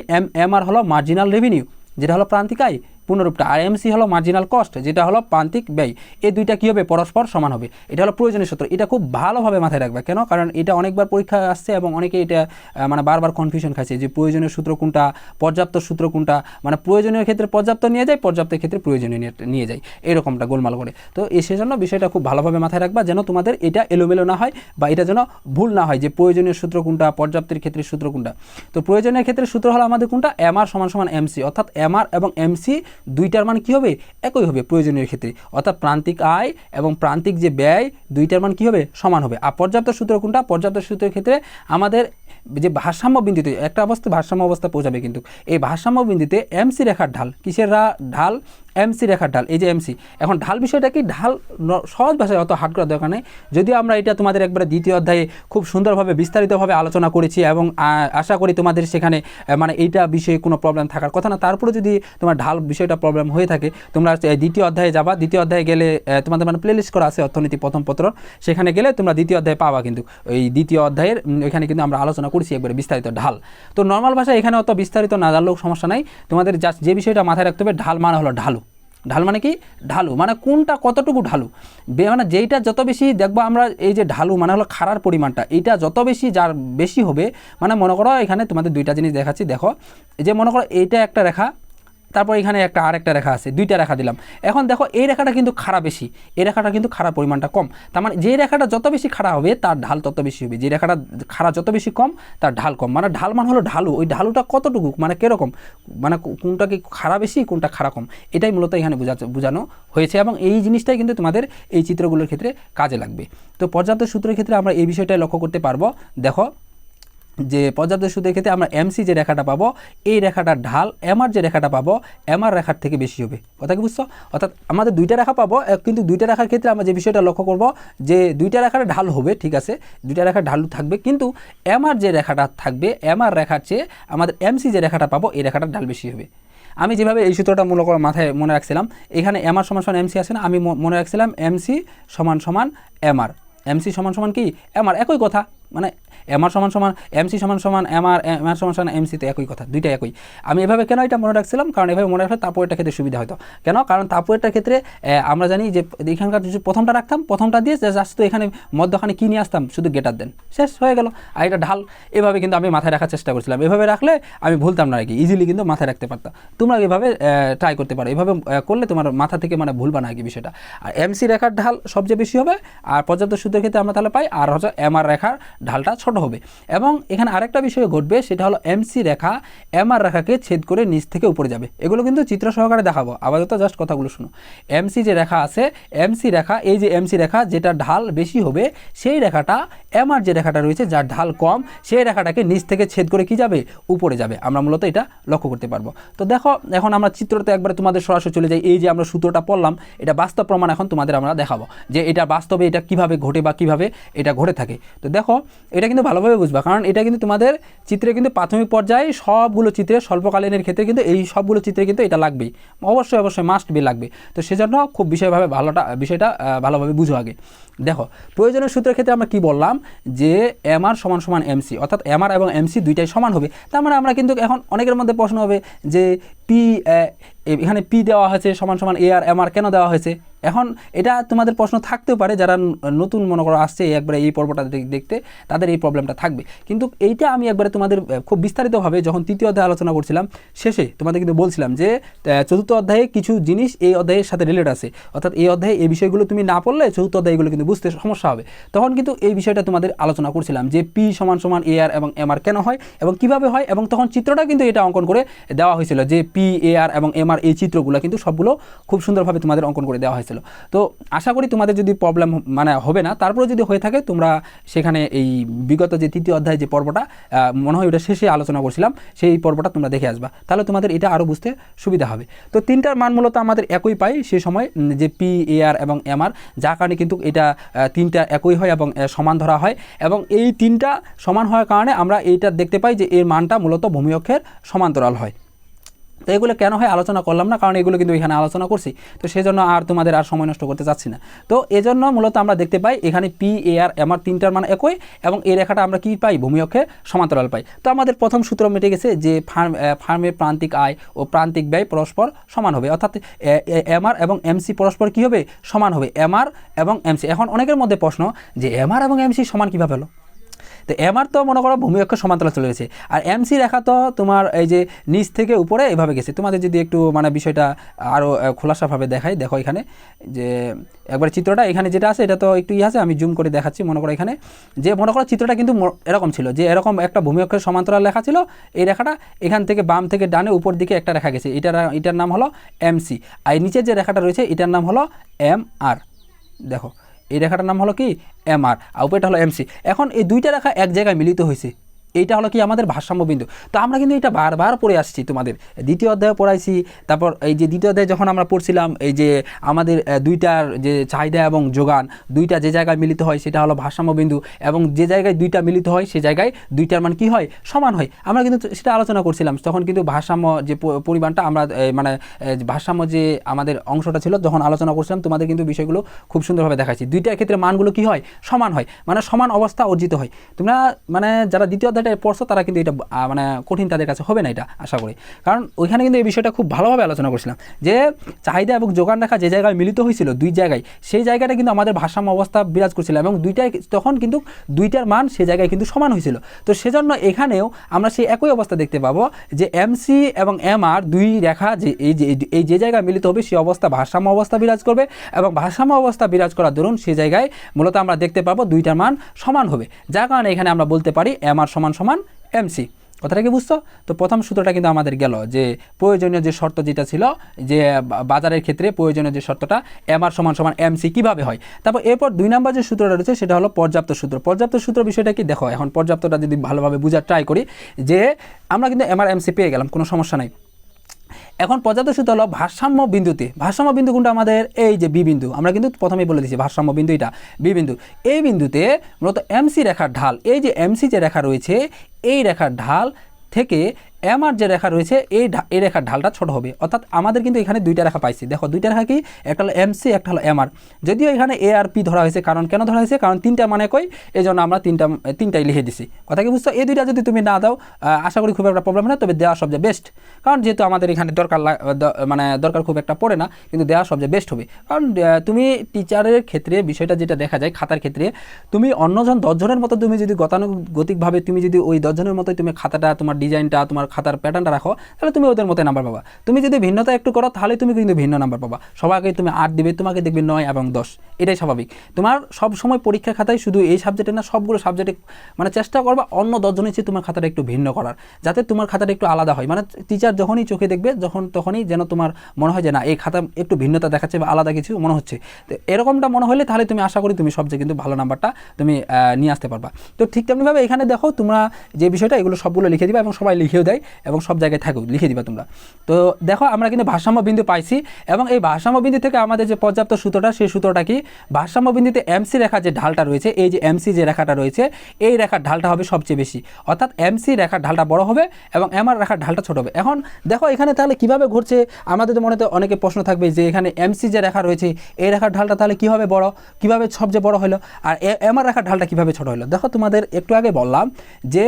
A: MR হলো মার্জিনাল রেভিনিউ, যেটা হলো প্রান্তিক আয় পুনরূপটা, আর MC হলো মার্জিনাল কস্ট, যেটা হলো প্রান্তিক ব্যয়। এই দুইটা কী হবে? পরস্পর সমান হবে। এটা হলো প্রয়োজনীয় সূত্র। এটা খুব ভালোভাবে মাথায় রাখবে। কেন? কারণ এটা অনেকবার পরীক্ষা আসছে এবং অনেকে এটা মানে বারবার কনফিউশন খাচ্ছে যে প্রয়োজনীয় সূত্র কোনটা, পর্যাপ্ত সূত্র কোনটা। মানে প্রয়োজনীয় ক্ষেত্রে পর্যাপ্ত নিয়ে যায়, পর্যাপ্তের ক্ষেত্রে প্রয়োজনীয় নিয়ে যায়, এরকমটা গোলমাল করে। তো সেজন্য বিষয়টা খুব ভালোভাবে মাথায় রাখবা যেন তোমাদের এটা এলোমেলো না হয় বা এটা যেন ভুল না হয় যে প্রয়োজনীয় সূত্র কোনটা, পর্যাপ্তের ক্ষেত্রে সূত্র কোনটা। তো প্রয়োজনীয় ক্ষেত্রে সূত্র হলো আমাদের কোনটা? MR = MC, অর্থাৎ MR এবং MC দুইটার মান কী হবে? একই হবে প্রয়োজনীয় ক্ষেত্রে, অর্থাৎ প্রান্তিক আয় এবং প্রান্তিক যে ব্যয় দুইটার মান কী হবে? সমান হবে। আর পর্যাপ্ত সূত্র কোনটা? পর্যাপ্ত সূত্রের ক্ষেত্রে আমাদের যে ভারসাম্য বিন্দুতে একটা অবস্থা ভারসাম্য অবস্থা পৌঁছাবে, কিন্তু এই ভারসাম্য বিন্দুতে MC রেখার ঢাল, কিসের ঢাল? MC রেখার ঢাল। এই যে MC, এখন ঢাল বিষয়টা কি? ঢাল সহজ ভাষায় অত হার্ড করার দরকার নেই, যদিও আমরা এটা তোমাদের একবারে দ্বিতীয় অধ্যায়ে খুব সুন্দরভাবে বিস্তারিতভাবে আলোচনা করেছি এবং আশা করি তোমাদের সেখানে মানে এইটা বিষয়ে কোনো প্রবলেম থাকার কথা না। তারপরে যদি তোমার ঢাল বিষয়টা প্রবলেম হয়ে থাকে তোমরা দ্বিতীয় অধ্যায়ে যাবা। দ্বিতীয় অধ্যায়ে গেলে তোমাদের মানে প্লেলিস্ট করা আছে অর্থনীতি প্রথম পত্র, সেখানে গেলে তোমরা দ্বিতীয় অধ্যায়ে পাবা। কিন্তু এই দ্বিতীয় অধ্যায়ের এখানে কিন্তু আমরা আলোচনা করছি একবারে বিস্তারিত ঢাল। তো নর্মাল ভাষায় এখানে অত বিস্তারিত না জানলেও সমস্যা নাই, তোমাদের জাস্ট যে বিষয়টা মাথায় রাখতে হবে ঢাল মানে হলো ঢালু। ঢাল মানে কি? ঢালু মানে কোনটা কতটুকু ঢালু, মানে যেইটা যত বেশি দেখবো আমরা, এই যে ঢালু মানে হলো খাড়ার পরিমাণটা, এইটা যত বেশি যার বেশি হবে, মানে মনে করো এখানে তোমাদের দুইটা জিনিস দেখাচ্ছি, দেখো যে মনে করো এইটা একটা রেখা, তারপর এখানে আরেকটা রেখা আছে, দুইটা রেখা দিলাম। এখন দেখো এই রেখাটা কিন্তু খাড়া বেশি, এই রেখাটা কিন্তু খাড়ার পরিমাণটা কম। তার মানে যে রেখাটা যত বেশি খাড়া হবে তার ঢাল তত বেশি হবে, যে রেখাটা খাড়া যত বেশি কম তার ঢাল কম। মানে ঢাল মানে হলো ঢালু, ওই ঢালুটা কতটুকু মানে কীরকম, মানে কোনটা কি খাড়া বেশি কোনটা খাড়া কম, এটাই মূলত এখানে বোঝানো হয়েছে এবং এই জিনিসটাই কিন্তু তোমাদের এই চিত্রগুলোর ক্ষেত্রে কাজে লাগবে। তো পর্যাপ্ত সূত্রের ক্ষেত্রে আমরা এই বিষয়টাই লক্ষ্য করতে পারবো। দেখো যে পর্যাপ্ত সূত্রের ক্ষেত্রে আমরা MC যে রেখাটা পাবো এই রেখাটার ঢাল MR যে রেখাটা পাবো MR রেখার থেকে বেশি হবে। কথা কি বুঝছো? অর্থাৎ আমাদের দুইটা রেখা পাবো, কিন্তু দুইটা রেখার ক্ষেত্রে আমরা যে বিষয়টা লক্ষ্য করব যে দুইটা রেখার ঢাল হবে, ঠিক আছে, দুইটা রেখার ঢাল থাকবে, কিন্তু MR যে রেখাটা থাকবে MR রেখার চেয়ে আমাদের MC যে রেখাটা পাবো এই রেখাটার ঢাল বেশি হবে। আমি যেভাবে এই সূত্রটা মূলত মাথায় মনে রাখছিলাম, এখানে MR = MC আছে না, আমি মনে রাখছিলাম MC = MR, MC = কি? MR, একই কথা। মানে MR = MC = MR, MR = MC, তো একই কথা, দুইটা একই। আমি এভাবে কেন এটা মনে রাখছিলাম? কারণ এভাবে মনে রাখলে তারপরেরটা ক্ষেত্রে সুবিধা হতো। কেন? কারণ তারপরেরটার ক্ষেত্রে আমরা জানি যে এখানকার যদি প্রথমটা রাখতাম, প্রথমটা দিয়ে জাস্ট তো এখানে মধ্যখানে কী নিয়ে আসতাম? শুধু গেটার দেন, শেষ হয়ে গেল। আর এটা ঢাল, এভাবে কিন্তু আমি মাথায় রাখার চেষ্টা করছিলাম। এভাবে রাখলে আমি ভুলতাম না আর কি, ইজিলি কিন্তু মাথায় রাখতে পারতাম। তোমরা এভাবে ট্রাই করতে পারো, এভাবে করলে তোমার মাথা থেকে মানে ভুলবা না আর কি বিষয়টা। আর MC রেখার ঢাল সবচেয়ে বেশি হবে, আর পর্যাপ্ত সূত্রের ক্ষেত্রে আমরা তাহলে পাই, আর হচ্ছে MR রেখার ঢালটা ছোট হবে। এবং এখানে আরেকটা বিষয় ঘটবে, সেটা হলো MC রেখা MR রেখাকে ছেদ করে নিচ থেকে উপরে যাবে। এগুলো কিন্তু চিত্র সহকারে দেখাবো, আপাতত জাস্ট কথাগুলো শুনো। MC যে রেখা আছে, MC রেখা, এই যে MC রেখা যেটা ঢাল বেশি হবে সেই রেখাটা MR যে রেখাটা রয়েছে যার ঢাল কম সেই রেখাটাকে নিচ থেকে ছেদ করে কি যাবে? উপরে যাবে। আমরা মূলত এটা লক্ষ্য করতে পারবো। তো দেখো এখন আমরা চিত্রতে একবারে তোমাদের সরাসরি চলে যাই। এই যে আমরা সূত্রটা পড়লাম এটা বাস্তব প্রমাণ এখন তোমাদের আমরা দেখাবো যে এটা বাস্তবে এটা কিভাবে ঘটে বা কিভাবে এটা ঘটে থাকে। তো দেখো এটা কিন্তু ভালোভাবে বুঝবা, কারণ এটা কিন্তু তোমাদের চিত্রে কিন্তু প্রাথমিক পর্যায়ে সবগুলো চিত্রে স্বল্পকালীনের ক্ষেত্রে কিন্তু এই সবগুলো চিত্রে কিন্তু এটা লাগবেই, অবশ্যই অবশ্যই মাস্ট বি লাগবে। তো সেজন্য খুব বিষয়টা ভালোভাবে বুঝো আগে। দেখো প্রয়োজনীয় সূত্রের ক্ষেত্রে আমরা কি বললাম যে MR সমান সমান MC, অর্থাৎ MR এবং MC দুইটাই সমান হবে। তার মানে আমরা কিন্তু এখন অনেকের মধ্যে প্রশ্ন হবে যে এখানে P দেওয়া হয়েছে সমান সমান AR MR কেন দেওয়া হয়েছে। এখন এটা তোমাদের প্রশ্ন থাকতেও পারে, যারা নতুন মনে করো আসছে একবারে এই পর্বটা দেখতে, তাদের এই প্রবলেমটা থাকবে। কিন্তু এইটা আমি একবারে তোমাদের খুব বিস্তারিতভাবে যখন তৃতীয় অধ্যায়ে আলোচনা করছিলাম শেষে তোমাদের কিন্তু বলছিলাম যে চতুর্থ অধ্যায়ে কিছু জিনিস এই অধ্যায়ের সাথে রিলেট আছে, অর্থাৎ এই অধ্যায়ে এই বিষয়গুলো তুমি না পড়লে চতুর্থ অধ্যায় এগুলো কিন্তু বুঝতে সমস্যা হবে। তখন কিন্তু এই বিষয়টা তোমাদের আলোচনা করছিলাম যে P সমান সমান AR এবং MR কেন হয় এবং কিভাবে হয়, এবং তখন চিত্রটা কিন্তু এটা অঙ্কন করে দেওয়া হয়েছিল যে P AR এবং MR এই চিত্রগুলো কিন্তু সবগুলো খুব সুন্দরভাবে তোমাদের অঙ্কন করে দেওয়া হয়েছিল। তো আশা করি তোমাদের যদি প্রবলেম হবে না, তারপরে যদি হয়ে থাকে তোমরা সেখানে এই বিগত যে তৃতীয় অধ্যায় যে পর্বটা মনে হয় ওটা শেষে আলোচনা করছিলাম সেই পর্বটা তোমরা দেখে আসবা, তাহলে তোমাদের এটা আরও বুঝতে সুবিধা হবে। তো তিনটার মান মূলত আমাদের একই পাই সেই সময় যে P AR এবং MR, যার কারণে কিন্তু এটা তিনটা একই হয় এবং সমান ধরা হয়, এবং এই তিনটা সমান হওয়ার কারণে আমরা এইটা দেখতে পাই যে এর মানটা মূলত ভূমি অক্ষের সমান্তরাল হয়। তো এগুলো কেন হয় আলোচনা করলাম না, কারণ এগুলো কিন্তু এখানে আলোচনা করছি, তো সেই জন্য আর তোমাদের আর সময় নষ্ট করতে চাচ্ছি না। তো এজন্য মূলত আমরা দেখতে পাই এখানে P AR MR তিনটার মান একই, এবং এই রেখাটা আমরা কি পাই ভূমি অক্ষে সমান্তরাল পাই। তো আমাদের প্রথম সূত্র মিটে গেছে যে ফার্মের প্রান্তিক আয় ও প্রান্তিক ব্যয় পরস্পর সমান হবে, অর্থাৎ MR এবং MC পরস্পর কি হবে সমান হবে, MR এবং MC। এখন অনেকের মধ্যে প্রশ্ন যে MR এবং MC সমান কীভাবে হলো। তো MR তো মনে করো ভূমি অক্ষ সমান্তরাল চলে গেছে, আর MC রেখা তো তোমার এই যে নিচ থেকে উপরে এভাবে গেছে। তোমাদের যদি একটু মানে বিষয়টা আরও খোলাসাভাবে দেখাই, দেখো এখানে যে একবার চিত্রটা এখানে যেটা আছে এটা তো একটু আছে, আমি জুম করে দেখাচ্ছি। মনে করো এখানে যে মনে করো চিত্রটা কিন্তু এরকম ছিল যে এরকম একটা ভূমি অক্ষের সমান্তরাল রেখা ছিল, এই রেখাটা এখান থেকে বাম থেকে ডানে উপর দিকে একটা রেখা গেছে, এটার নাম হলো MC, আর নিচের যে রেখাটা রয়েছে এটার নাম হলো MR। দেখো এই রেখাটার নাম হলো কি MR, আর উপরটা হলো MC। এখন এই দুইটা রেখা এক জায়গায় মিলিত হয়েছে, এইটা হলো কি আমাদের ভারসাম্য বিন্দু। তো আমরা কিন্তু এটা বারবার পড়ে আসছি, তোমাদের দ্বিতীয় অধ্যায়ে পড়াইছি, তারপর এই যে দ্বিতীয় অধ্যায়ে যখন আমরা পড়ছিলাম এই যে আমাদের দুইটার যে চাহিদা এবং যোগান দুইটা যে জায়গায় মিলিত হয় সেটা হলো ভারসাম্য বিন্দু, এবং যে জায়গায় দুইটা মিলিত হয় সেই জায়গায় দুইটার মান কি হয় সমান হয়। আমরা কিন্তু সেটা আলোচনা করছিলাম, তখন কিন্তু ভারসাম্য যে পরিমাণটা আমরা মানে ভারসাম্য যে আমাদের অংশটা ছিল যখন আলোচনা করছিলাম, তোমাদের কিন্তু বিষয়গুলো খুব সুন্দরভাবে দেখাচ্ছি। দুইটার ক্ষেত্রে মানগুলো কি হয় সমান হয়, মানে সমান অবস্থা অর্জিত হয়। তোমরা মানে যারা দ্বিতীয় অধ্যায়টা পড়ছো তারা কিন্তু এটা মানে কঠিন তাদের কাছে হবে না এটা আশা করি, কারণ ওইখানে কিন্তু এই বিষয়টা খুব ভালোভাবে আলোচনা করছিলাম যে চাহিদা এবং যোগান রেখা যে জায়গায় মিলিত হয়েছিল দুই জায়গায়, সেই জায়গাটা কিন্তু আমাদের ভারসাম্য অবস্থা বিরাজ করছিল, এবং দুইটাই তখন কিন্তু দুইটার মান সেই জায়গায় কিন্তু সমান হয়েছিল। তো সেজন্য এখানেও আমরা সেই একই অবস্থা দেখতে পাবো যে MC এবং MR দুই রেখা যে এই যে জায়গায় মিলিত হবে সেই অবস্থা ভারসাম্য অবস্থা বিরাজ করবে, এবং ভারসাম্য অবস্থা বিরাজ করার দরুন সেই জায়গায় মূলত আমরা দেখতে পাবো দুইটার মান সমান হবে, যার কারণে এখানে আমরা বলতে পারি MR সমান সমান MC। কথাটা কি বুঝছো? তো প্রথম সূত্রটা কিন্তু আমাদের গেল যে প্রয়োজনীয় যে শর্ত যেটা ছিল যে বাজারের ক্ষেত্রে প্রয়োজনীয় যে শর্তটা MR সমান সমান MC কিভাবে হয়। তারপর এরপর 2 নম্বর যে সূত্রটা রয়েছে সেটা হলো পর্যাপ্ত সূত্র। পর্যাপ্ত সূত্র বিষয়টা কি দেখো, এখন পর্যাপ্তটা যদি ভালোভাবে বোঝার ট্রাই করি যে আমরা কিন্তু MR MC পেয়ে গেলাম, কোনো সমস্যা নাই। এখন পর্যাপ্ত সূত্র হলো ভারসাম্য বিন্দুতে, ভারসাম্য বিন্দু কোনটা আমাদের এই যে বি বিন্দু, আমরা কিন্তু প্রথমেই বলে দিচ্ছি ভারসাম্য বিন্দু এটা বি বিন্দু। এই বিন্দুতে মূলত MC রেখার ঢাল, এই যে MC যে রেখা রয়েছে এই রেখার ঢাল থেকে MR যে রেখা রয়েছে এই রেখার ঢালটা ছোট হবে, অর্থাৎ আমাদের কিন্তু এখানে দুইটা রেখা পাইছি। দেখো দুইটা রেখা কি, একটা হলো MC একটা হলো MR, যদিও এখানে A আর P ধরা হয়েছে, কারণ কেন ধরা হয়েছে, কারণ তিনটা মানে কই এই জন্য আমরা তিনটাই লিখে দিছি। কথা কি বুঝছো? এই দুইটা যদি তুমি না দাও আশা করি খুব একটা প্রবলেম না, তবে দেওয়া সবচেয়ে বেস্ট, কারণ যেহেতু আমাদের এখানে দরকার খুব একটা পড়ে না, কিন্তু দেওয়া সবচেয়ে বেস্ট হবে। কারণ তুমি টিচারের ক্ষেত্রে বিষয়টা যেটা দেখা যায় খাতার ক্ষেত্রে, তুমি অন্যজন 10 জনের মতো তুমি যদি গতানুগতিকভাবে তুমি যদি ওই 10 জনের মতোই তুমি খাতাটা তোমার ডিজাইনটা তোমার খাতার প্যাটার্নটা রাখো, তাহলে তুমি ওদের মতো নাম্বার পাবা। তুমি যদি ভিন্নতা একটু করো তাহলে তুমি কিন্তু ভিন্ন নাম্বার পাবা। সবাইকে তুমি 8 দিবে, তোমাকে দেখবে 9 এবং 10, এটাই স্বাভাবিক। তোমার সব সময় পরীক্ষার খাতায় শুধু এই সাবজেক্টে না সবগুলো সাবজেক্টে মানে চেষ্টা করবা অন্য 10 জনের চেয়ে তোমার খাতাটা একটু ভিন্ন করার, যাতে তোমার খাতাটা একটু আলাদা হয়। মানে টিচার যখনই চোখে দেখবে তখনই যেন তোমার মনে হয় যে না এই খাতা একটু ভিন্নতা দেখাচ্ছে বা আলাদা কিছু মনে হচ্ছে। তো এরকমটা মনে হলে তাহলে তুমি আশা করি তুমি সবচেয়ে কিন্তু ভালো নাম্বারটা তুমি নিয়ে আসতে পারবা। তো ঠিক তেমনিভাবে এখানে দেখো তোমরা যে বিষয়টা এগুলো সবগুলো লিখে দিবা, এবং সবাই লিখেও দেয় দেয় এবং সব জায়গায় থাকেও, লিখে দিবা তোমরা। তো দেখো আমরা কিন্তু ভারসাম্য বিন্দু পাইছি এবং এই ভারসাম্য বিন্দু থেকে আমাদের যে পর্যাপ্ত সূত্রটা, সেই সূত্রটা কি, ভারসাম্য বিন্দুতে এমসি রেখার যে ঢালটা রয়েছে, এই যে এমসি যে রেখাটা রয়েছে, এই রেখার ঢালটা হবে সবচেয়ে বেশি, অর্থাৎ এমসি রেখার ঢালটা বড় হবে এবং এমআর রেখার ঢালটা ছোট হবে। এখন দেখো এখানে তাহলে কিভাবে ঘটছে, আমাদের তো মনেতে অনেকে প্রশ্ন থাকবে যে এখানে এমসি যে রেখা রয়েছে এই রেখার ঢালটা তাহলে কীভাবে বড়, কীভাবে সবচেয়ে বড় হলো, আর এমআর রেখার ঢালটা কীভাবে ছোট হলো। দেখো তোমাদের একটু আগে বললাম যে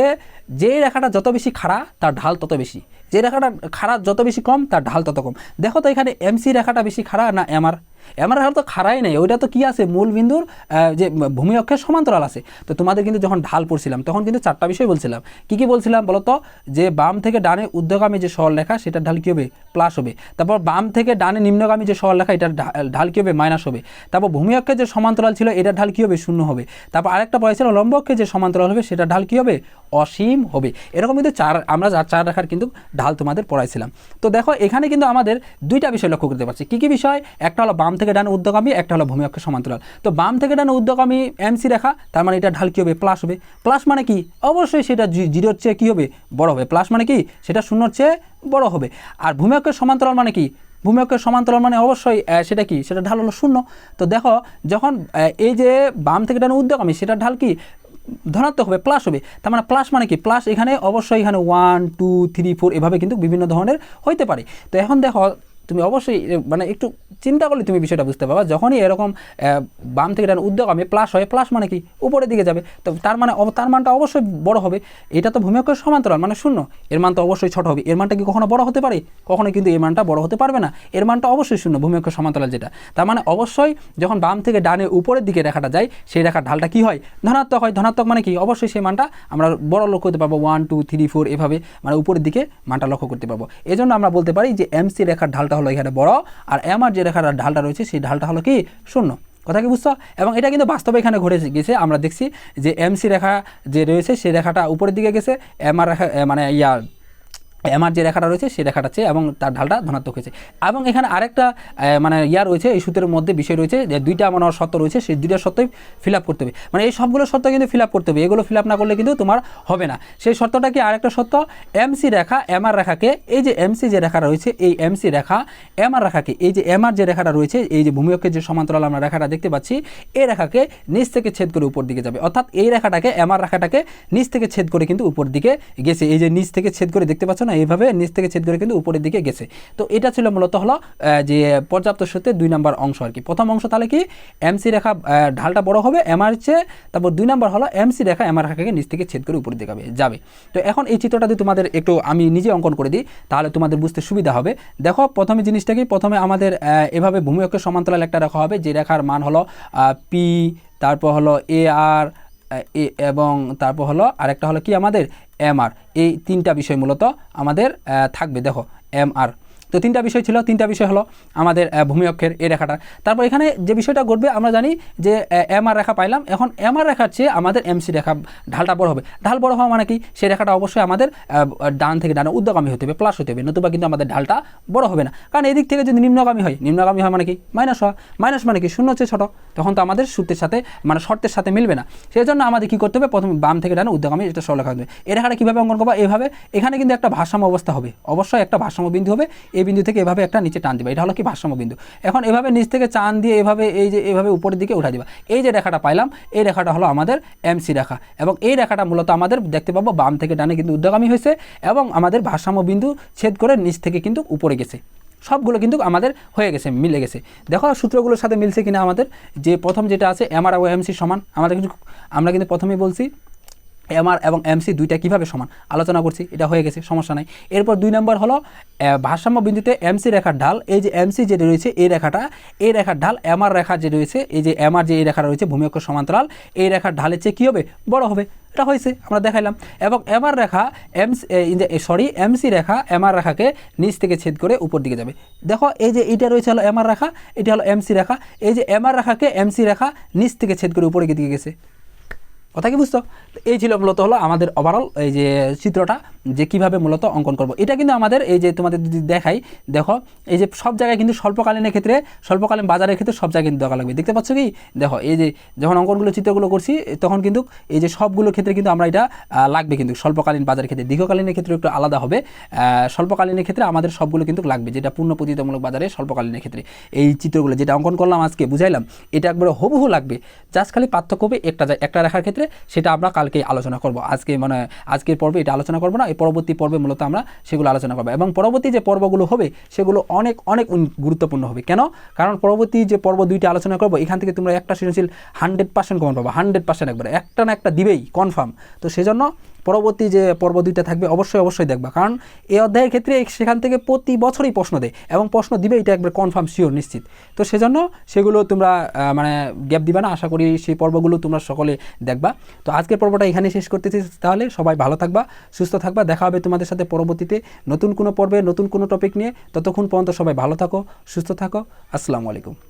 A: রেখাটা যত বেশি খাড়া তার ঢাল তত বেশি, যে রেখাটা খাড়া যত বেশি কম তার ঢাল তত কম। দেখো তো এখানে এমসি রেখাটা বেশি খাড়া না এমআর রেখা তো খাড়াই নেই, ওইটা তো কি আছে, মূল বিন্দুর যে ভূমি অক্ষের সমান্তরাল আছে। তো তোমাদের কিন্তু যখন ঢাল পড়ছিলাম তখন কিন্তু 4টা বিষয় বলছিলাম। কি বলছিলাম বলো তো, যে বাম থেকে ডানে ঊর্ধ্বগামী যে সরলরেখা সেটার ঢাল কী হবে, প্লাস হবে। তারপর বাম থেকে ডানে নিম্নগামী যে সরলরেখা এটার ঢাল কী হবে, মাইনাস হবে। তারপর ভূমি অক্ষের যে সমান্তরাল ছিল এটার ঢাল কী হবে, 0 হবে। তারপর আরেকটা পড়েছিল লম্ব অক্ষের যে সমান্তরাল হবে সেটার ঢাল কী হবে, অসীম হবে। এরকম কিন্তু আমরা 4 রেখার কিন্তু ঢাল তোমাদের পড়াইছিলাম। তো দেখো এখানে কিন্তু আমাদের 2টা বিষয় লক্ষ্য করতে পারছি। কি বিষয়, একটা হলো বাম থেকে ডানে ঊর্ধ্বগামী, একটা হলো ভূমি অক্ষের সমান্তরাল। তো বাম থেকে ডানে ঊর্ধ্বগামী এমসি রেখা, তার মানে এটা ঢাল কী হবে, প্লাস হবে। প্লাস মানে কি, অবশ্যই সেটা 0-র চেয়ে কী হবে, বড় হবে। প্লাস মানে কি, সেটা 0-র চেয়ে বড় হবে। আর ভূমি অক্ষের সমান্তরাল মানে কি, ভূমি অক্ষের সমান্তরাল মানে অবশ্যই সেটা কি, সেটা ঢাল হলো 0। তো দেখো যখন এই যে বাম থেকে ডানে ঊর্ধ্বগামী সেটার ঢাল কি, ধনাত্মক হবে, প্লাস হবে। তার মানে প্লাস মানে কি, প্লাস এখানে অবশ্যই এখানে 1 2 3 4 এভাবে কিন্তু বিভিন্ন ধরনের হইতে পারে। তো এখন দেখো তুমি অবশ্যই মানে একটু চিন্তা করলে তুমি বিষয়টা বুঝতে পারবা, যখনই এরকম বাম থেকে ডান ঊর্ধ্বগামী প্লাস হয়, প্লাস মানে কি উপরের দিকে যাবে, তো তার মানটা অবশ্যই বড় হবে। এটা তো ভূমি অক্ষের সমান্তরাল মানে 0, এর মান তো অবশ্যই ছোট হবে। এর মানটা কি কখনো বড় হতে পারে, কখনো কিন্তু এর মানটা বড় হতে পারবে না, এর মানটা অবশ্যই 0 ভূমি অক্ষের সমান্তরাল যেটা। তার মানে অবশ্যই যখন বাম থেকে ডানে উপরের দিকে রেখাটা যায় সেই রেখার ঢালটা কি হয়, ধনাত্মক হয়। ধনাত্মক মানে কি, অবশ্যই সেই মানটা আমরা বড় লক্ষ্য করতে পারবো, 1 2 3 4 এভাবে মানে উপরের দিকে মানটা লক্ষ্য করতে পারবো। এই জন্য আমরা বলতে পারি যে এমসি রেখার ঢালটা হলো এখানে বড়, আর এমআর যে রেখার ঢালটা রয়েছে সেই ঢালটা হলো কি 0। কথা কি বুঝছো? এবং এটা কিন্তু বাস্তবে এখানে ঘটে গেছে। আমরা দেখছি যে এমসি রেখা যে রয়েছে সেই রেখাটা উপরের দিকে গেছে, এমআর রেখা মানে এমআর যে রেখাটা রয়েছে সেই রেখাটা চেয়ে এবং তার ঢালটা ধনাত্মক হয়েছে। এবং এখানে আরেকটা মানে রয়েছে, এই সূত্রের মধ্যে বিষয় রয়েছে যে 2টা মনে হয় শর্ত রয়েছে, সেই 2টা শর্তই ফিল আপ করতে হবে। মানে এই সবগুলো শর্ত কিন্তু ফিল আপ করতে হবে, এগুলো ফিল আপ না করলে কিন্তু তোমার হবে না। সেই শর্তটা কি, আরেকটা শর্ত, এমসি রেখা এমআর রেখাকে, এই যে এমসি যে রেখাটা রয়েছে এই এমসি রেখা এমআর রেখাকে, এই যে এমআর যে রেখাটা রয়েছে, এই যে ভূমি অক্ষের যে সমান্তরাল আমরা রেখাটা দেখতে পাচ্ছি, এই রেখাকে নিচ থেকে ছেদ করে উপর দিকে যাবে। অর্থাৎ এই রেখাটাকে এমআর রেখাটাকে নিচ থেকে ছেদ করে কিন্তু উপর দিকে গেছে। এই যে নিচ থেকে ছেদ করে দেখতে পাচ্ছ না, এইভাবে নিচ থেকে ছেদ করে কিন্তু উপরের দিকে গেছে। তো এটা ছিল মূলত হলো যে পর্যাপ্ত সূত্রের 2 নম্বর অংশ আর কি। প্রথম অংশ তাহলে কি, এমসি রেখা ঢালটা বড় হবে এমআর চেয়ে, তারপর 2 নম্বর হলো এমসি রেখা এমআর রেখাকে নিচ থেকে ছেদ করে উপরের দিকে যাবে। তো এখন এই চিত্রটা যদি তোমাদের একটু আমি নিজে অঙ্কন করে দিই তাহলে তোমাদের বুঝতে সুবিধা হবে। দেখো প্রথমে জিনিসটা কি, প্রথমে আমাদের এভাবে ভূমি অক্ষের সমান্তরাল একটা রেখা হবে, যে রেখার মান হলো পি, তারপর হলো এ আর এবং তারপর হলো আরেকটা হলো কি আমাদের এমআর। এই 3টা বিষয় মূলত আমাদের থাকবে। দেখো এমআর, তো 3টা বিষয় ছিল, 3টা বিষয় হলো আমাদের ভূমি অক্ষের এই রেখাটা। তারপর এখানে যে বিষয়টা ঘটবে, আমরা জানি যে এমআর রেখা পাইলাম, এখন এমআর রেখার চেয়ে আমাদের এমসি রেখা ঢালটা বড় হবে। ঢাল বড় হওয়া মানে কি, সেই রেখাটা অবশ্যই আমাদের ডান থেকে ডানে ঊর্ধ্বগামী হতে হবে, প্লাস হতে হবে, নতুবা কিন্তু আমাদের ঢালটা বড় হবে না। কারণ এদিক থেকে যদি নিম্নগামী হয় মানে কি মাইনাস হওয়া, মাইনাস মানে কি 0 চেয়ে ছোটো, তখন তো আমাদের সূত্রের সাথে মানে শর্তের সাথে মিলবে না। সেই জন্য আমাদের কী করতে হবে, প্রথমে বাম থেকে ডানে ঊর্ধ্বগামী এটা সরলরেখা হবে। এই রেখাটা কীভাবে অঙ্কন করবো, এইভাবে এখানে কিন্তু একটা ভারসাম্য অবস্থা হবে, অবশ্যই একটা ভারসাম্য বিন্দু হবে। এই বিন্দু থেকে এভাবে একটা নিচে টান দিবা, এটা হলো কি ভারসাম্য বিন্দু। এখন এভাবে নিচ থেকে টান দিয়ে এভাবে এই যে এভাবে উপরের দিকে উঠা দিবা। এই যে রেখাটা পাইলাম এই রেখাটা হলো আমাদের এমসি রেখা, এবং এই রেখাটা মূলত আমাদের দেখতে পাবো বাম থেকে ডানে কিন্তু ঊর্ধ্বগামী হয়েছে এবং আমাদের ভারসাম্য বিন্দু ছেদ করে নিচ থেকে কিন্তু উপরে গেছে। সবগুলো কিন্তু আমাদের হয়ে গেছে, মিলে গেছে। দেখো সূত্রগুলোর সাথে মিলছে কিনা আমাদের। যে প্রথম যেটা আছে এমআর ও এমসি সমান, আমরা কিন্তু প্রথমেই বলছি এমআর এবং এমসি 2টা কীভাবে সমান আলোচনা করছি, এটা হয়ে গেছে, সমস্যা নাই। এরপর 2 নম্বর হলো ভারসাম্য বিন্দুতে এমসি রেখার ঢাল, এই যে এমসি যে রয়েছে এই রেখার ঢাল এমআর রেখা যে রয়েছে, এই যে এমআর যে এই রেখা রয়েছে ভূমি অক্ষ সমান্তরাল, এই রেখার ঢালের চেয়ে কী হবে, বড় হবে। এটা হয়েছে, আমরা দেখাইলাম। এবং এমআর রেখা এমসি রেখা এমআর রেখাকে নিচ থেকে ছেদ করে উপর দিকে যাবে। দেখো এই যে এইটা রয়েছে হলো এমআর রেখা, এটা হলো এমসি রেখা, এই যে এমআর রেখাকে এমসি রেখা নিচ থেকে ছেদ করে উপরে দিকে গেছে। কথা কি বুঝতো? এই ছিল মূলত হলো আমাদের ওভারঅল এই যে চিত্রটা। যে কিভাবে মূলত অঙ্কন করব। এটা কিন্তু আমাদের এই যে তোমাদের যদি দেখাই, দেখো এই যে সব জায়গায় কিন্তু স্বল্পকালীনের ক্ষেত্রে, স্বল্পকালীন বাজারের ক্ষেত্রে সব জায়গায় কিন্তু দেখা লাগবে। দেখতে পাচ্ছ কি, দেখো এই যে যখন অঙ্কনগুলো চিত্রগুলো করছি তখন কিন্তু এই যে সবগুলো ক্ষেত্রে কিন্তু আমরা এটা লাগবে কিন্তু স্বল্পকালীন বাজারের ক্ষেত্রে। দীর্ঘকালীনের ক্ষেত্রে একটু আলাদা হবে, স্বল্পকালীনের ক্ষেত্রে আমাদের সবগুলো কিন্তু লাগবে, যেটা পূর্ণ প্রতিযোগিতামূলক বাজারে স্বল্পকালীনের ক্ষেত্রে এই চিত্রগুলো যেটা অঙ্কন করলাম আজকে বুঝাইলাম, এটা একবারে হুবহু লাগবে। জাস্ট খালি পার্থক্য হবে একটা রেখার ক্ষেত্রে, সেটা আমরা কালকে আলোচনা করব। আজকে মানে আজকের পর্বে এটা আলোচনা করবো না, এই পরবর্তী পর্বে মূলত আমরা সেগুলো আলোচনা করবো। এবং পরবর্তী যে পর্বগুলো হবে সেগুলো অনেক অনেক গুরুত্বপূর্ণ হবে। কেন? কারণ পরবর্তী যে পর্ব 2টা আলোচনা করবো, এখান থেকে তোমরা একটা সৃজনশীল 100% কমন পাবা, 100% একবারে একটা না একটা দিবেই কনফার্ম। তো সেজন্য পরবর্তী যে পর্ব 2টা থাকবে অবশ্যই দেখবা, কারণ এই অধ্যায়ের ক্ষেত্রে সেখান থেকে প্রতি বছরই প্রশ্ন দেয় এবং প্রশ্ন দিবে, এটা একবার কনফার্ম শিওর নিশ্চিত। তো সেজন্য সেগুলো তোমরা মানে গ্যাপ দিবা না, আশা করি সেই পর্বগুলো তোমরা সকলে দেখবা। তো আজকের পর্বটা এখানে শেষ করতেছি, তাহলে সবাই ভালো থাকবা, সুস্থ থাকবা, দেখা হবে তোমাদের সাথে পরবর্তীতে নতুন কোনো পর্বে নতুন কোনো টপিক নিয়ে। ততক্ষণ পর্যন্ত সবাই ভালো থাকো, সুস্থ থাকো, আসসালামু আলাইকুম।